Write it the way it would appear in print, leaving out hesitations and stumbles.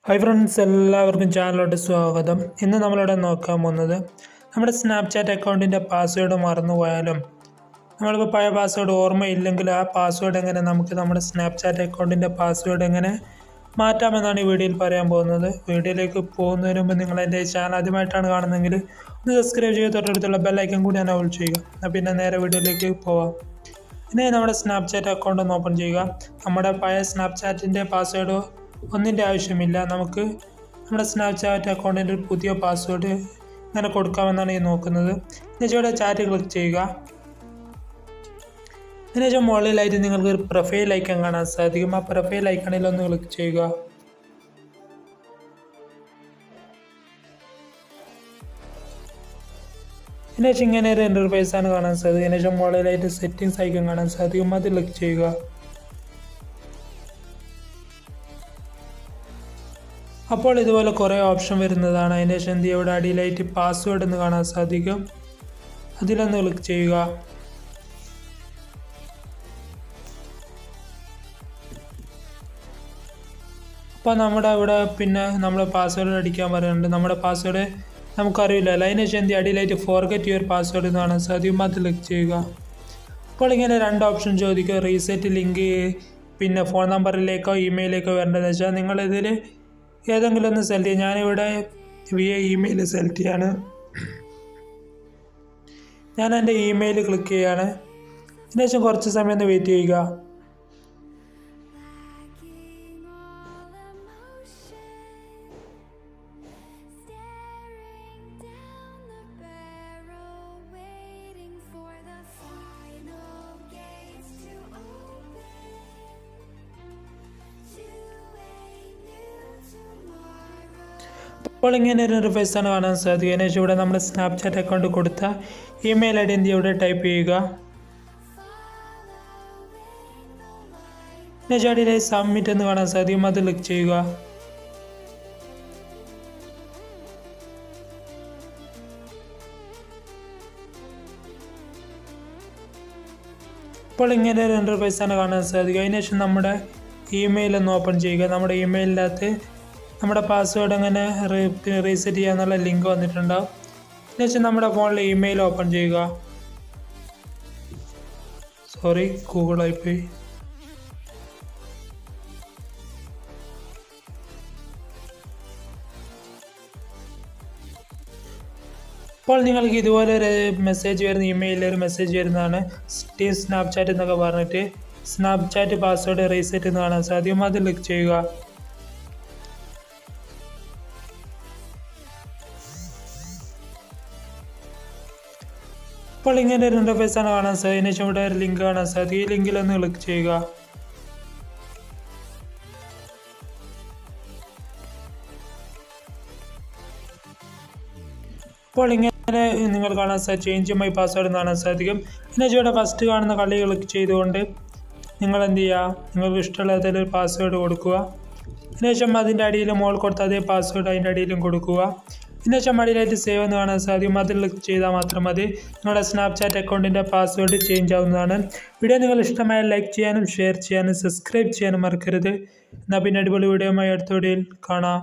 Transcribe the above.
Hi friends, എല്ലാവർക്കും ചാനലിലോട്ട് സ്വാഗതം. ഇന്ന് നമ്മളിവിടെ നോക്കാൻ പോകുന്നത് നമ്മുടെ സ്നാപ്ചാറ്റ് അക്കൗണ്ടിൻ്റെ പാസ്വേഡ് മറന്നുപോയാലും നമ്മളിപ്പോൾ പഴയ പാസ്വേഡ് ഓർമ്മയില്ലെങ്കിൽ ആ പാസ്വേഡ് എങ്ങനെ നമുക്ക് നമ്മുടെ സ്നാപ്ചാറ്റ് അക്കൗണ്ടിൻ്റെ പാസ്വേഡ് എങ്ങനെ മാറ്റാമെന്നാണ് ഈ വീഡിയോയിൽ പറയാൻ പോകുന്നത്. വീഡിയോയിലേക്ക് പോകുന്നതിന് മുമ്പ് നിങ്ങൾ എൻ്റെ ചാനൽ ആദ്യമായിട്ടാണ് കാണുന്നതെങ്കിൽ ഒന്ന് സബ്സ്ക്രൈബ് ചെയ്ത് തൊട്ടടുത്തുള്ള ബെല്ലൈക്കൺ കൂടി എനേബിൾ ചെയ്യുക. പിന്നെ നേരെ വീഡിയോയിലേക്ക് പോവാം. ഇനി നമ്മുടെ സ്നാപ്ചാറ്റ് അക്കൗണ്ട് ഒന്ന് ഓപ്പൺ ചെയ്യുക. നമ്മുടെ പഴയ സ്നാപ്ചാറ്റിൻ്റെ പാസ്വേഡ് ഒന്നിൻ്റെ ആവശ്യമില്ല. നമുക്ക് നമ്മുടെ സ്നാപ്ചാറ്റ് അക്കൗണ്ടിൻ്റെ ഒരു പുതിയ പാസ്വേഡ് ഇങ്ങനെ കൊടുക്കാമെന്നാണ് ഈ നോക്കുന്നത്. എന്നുവെച്ചാൽ ചാറ്റ് ക്ലിക്ക് ചെയ്യുക. എന്നുവെച്ചാൽ മുകളിലായിട്ട് നിങ്ങൾക്ക് ഒരു പ്രൊഫൈൽ ഐക്കൺ കാണാൻ സാധിക്കും. ആ പ്രൊഫൈൽ ഐക്കണിൽ ഒന്ന് ക്ലിക്ക് ചെയ്യുക. എന്നുവെച്ചാൽ ഇങ്ങനെ ഒരു ഇൻ്റർഫേസാണ് കാണാൻ സാധിക്കും. എന്നുവെച്ചാൽ മുകളിലായിട്ട് സെറ്റിംഗ്സ് ഐക്കൺ കാണാൻ സാധിക്കും. അത് ക്ലിക്ക് ചെയ്യുക. അപ്പോൾ ഇതുപോലെ കുറേ ഓപ്ഷൻ വരുന്നതാണ്. അതിന് ശേഷം ഇവിടെ അടിയിലായിട്ട് പാസ്വേഡ് എന്ന് കാണാൻ സാധിക്കും. അതിലൊന്ന് ക്ലിക്ക് ചെയ്യുക. അപ്പോൾ നമ്മുടെ ഇവിടെ പിന്നെ നമ്മൾ പാസ്വേഡ് അടിക്കാൻ പറയുന്നുണ്ട്. നമ്മുടെ പാസ്വേഡ് നമുക്കറിയില്ലല്ലോ. അതിന് ശേഷം അടിയിലായിട്ട് ഫോർഗെറ്റ് യുവർ പാസ്വേഡ് എന്ന് കാണാൻ സാധിക്കും. അത് ക്ലിക്ക് ചെയ്യുക. അപ്പോൾ ഇങ്ങനെ രണ്ട് ഓപ്ഷൻ ചോദിക്കുക. റീസെറ്റ് ലിങ്ക് പിന്നെ ഫോൺ നമ്പറിലേക്കോ ഇമെയിലേക്കോ വരേണ്ടതെന്ന് വെച്ചാൽ നിങ്ങളിതിൽ ഏതെങ്കിലും ഒന്ന് സെലക്ട് ചെയ്യുക. ഞാനിവിടെ വിയ ഇമെയിൽ സെലക്ട് ചെയ്യാണ്. ഞാൻ എൻ്റെ ഇമെയിൽ ക്ലിക്ക് ചെയ്യാണ്. അതിനുശേഷം കുറച്ച് സമയം ഒന്ന് വെയിറ്റ് ചെയ്യുക. അപ്പോൾ ഇങ്ങനെ ഒരു ഇൻ്റർഫേസാണ് കാണാൻ സാധിക്കുക. അതിനുശേഷം ഇവിടെ നമ്മുടെ സ്നാപ്ചാറ്റ് അക്കൗണ്ട് കൊടുത്ത ഇമെയിൽ ഐ ഡി ഇവിടെ ടൈപ്പ് ചെയ്യുക. അതിനുശേഷം അടിയിലെ സബ്മിറ്റ് എന്ന് കാണാൻ സാധിക്കും. അത് ക്ലിക്ക് ചെയ്യുക. അപ്പോൾ ഇങ്ങനെ ഒരു ഇൻ്റർഫേസാണ് കാണാൻ സാധിക്കുക. അതിനുശേഷം നമ്മുടെ ഇമെയിൽ ഒന്ന് ഓപ്പൺ ചെയ്യുക. നമ്മുടെ ഇമെയിലിനകത്ത് നമ്മുടെ പാസ്വേഡ് അങ്ങനെ റീസെറ്റ് ചെയ്യാന്നുള്ള ലിങ്ക് വന്നിട്ടുണ്ടാവും. എന്നുവെച്ചാൽ നമ്മുടെ ഫോണിൽ ഇമെയിൽ ഓപ്പൺ ചെയ്യുക. ഗൂഗിളായിപ്പോയി. അപ്പോൾ നിങ്ങൾക്ക് ഇതുപോലെ ഒരു മെസ്സേജ് വരുന്ന ഇമെയിലിൽ ഒരു മെസ്സേജ് വരുന്നതാണ്. ടീം സ്നാപ്ചാറ്റ് എന്നൊക്കെ പറഞ്ഞിട്ട് സ്നാപ്ചാറ്റ് പാസ്വേഡ് റീസെറ്റ് എന്ന് കാണാൻ സാധിക്കും. അത് ക്ലിക്ക് ചെയ്യുക. അപ്പോൾ ഇങ്ങനെ ഒരു ഇൻ്റർഫേസാണ് കാണാൻ സാധിക്കും. അതിനുശേഷം ഇവിടെ ഒരു ലിങ്ക് കാണാൻ സാധിക്കും. ഈ ലിങ്കിലൊന്ന് ക്ലിക്ക് ചെയ്യുക. അപ്പോൾ ഇങ്ങനെ നിങ്ങൾ കാണാൻ സാധിക്കും ചേഞ്ച് മൈ പാസ്വേഡ് എന്ന് കാണാൻ സാധിക്കും. എന്നുവെച്ചാൽ ഇവിടെ ഫസ്റ്റ് കാണുന്ന കളി ക്ലിക്ക് ചെയ്തുകൊണ്ട് നിങ്ങൾ എന്ത് ചെയ്യുക, നിങ്ങൾക്ക് ഇഷ്ടമുള്ള ഏതെങ്കിലും ഒരു പാസ്വേഡ് കൊടുക്കുക. അതിനുശേഷം അതിൻ്റെ അടിയിൽ മോൾ കൊടുത്ത അതേ പാസ്വേഡ് അതിൻ്റെ അടിയിലും കൊടുക്കുക. ഇതിനുശേഷം അടിയിലായിട്ട് സേവ് എന്ന് കാണാൻ സാധിക്കും. അതിൽ ക്ലിക്ക് ചെയ്താൽ മാത്രം മതി നിങ്ങളുടെ സ്നാപ്ചാറ്റ് അക്കൗണ്ടിൻ്റെ പാസ്വേഡ് ചേഞ്ച് ആവുന്നതാണ്. വീഡിയോ നിങ്ങൾ ഇഷ്ടമായ ലൈക്ക് ചെയ്യാനും ഷെയർ ചെയ്യാനും സബ്സ്ക്രൈബ് ചെയ്യാനും മറക്കരുത്. എന്നാൽ പിന്നെ അടിപൊളി വീഡിയോയുമായി അടുത്ത വീഡിയോയിൽ കാണാം.